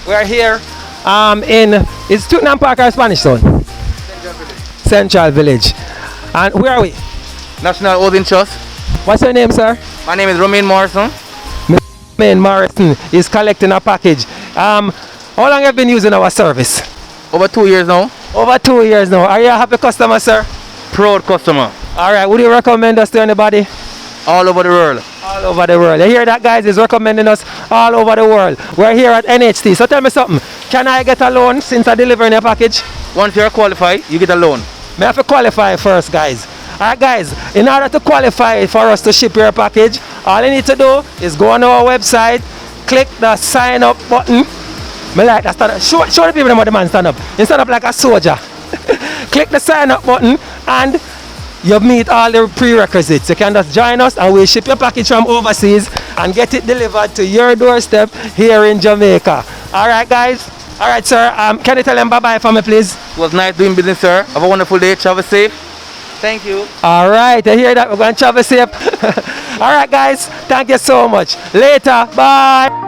We're here it's Tottenham Park or Spanish Town? Central Village. And where are we? National Housing Trust. What's your name, sir? My name is Romain Morrison. Romain Morrison is collecting a package. How long have you been using our service? Over 2 years now. Over 2 years now. Are you a happy customer, sir? Proud customer. Alright, would you recommend us to anybody? All over the world. All over the world. You hear that, guys? He's recommending us all over the world. We're here at NHT. So tell me something. Can I get a loan since I'm delivering your package? Once you're qualified, you get a loan. May I have to qualify first, guys. Alright, guys, in order to qualify for us to ship your package, all you need to do is go on our website, click the sign up button. Me like that. Stand up. Show the people how the man stand up. You stand up like a soldier. Click the sign up button and you meet all the prerequisites. You can just join us and we'll ship your package from overseas and get it delivered to your doorstep here in Jamaica. Alright, guys. Alright, sir. Can you tell them bye-bye for me, please? It was nice doing business, sir. Have a wonderful day. Travel safe. Thank you. Alright, I hear that. We're going to travel safe. Alright, guys. Thank you so much. Later. Bye.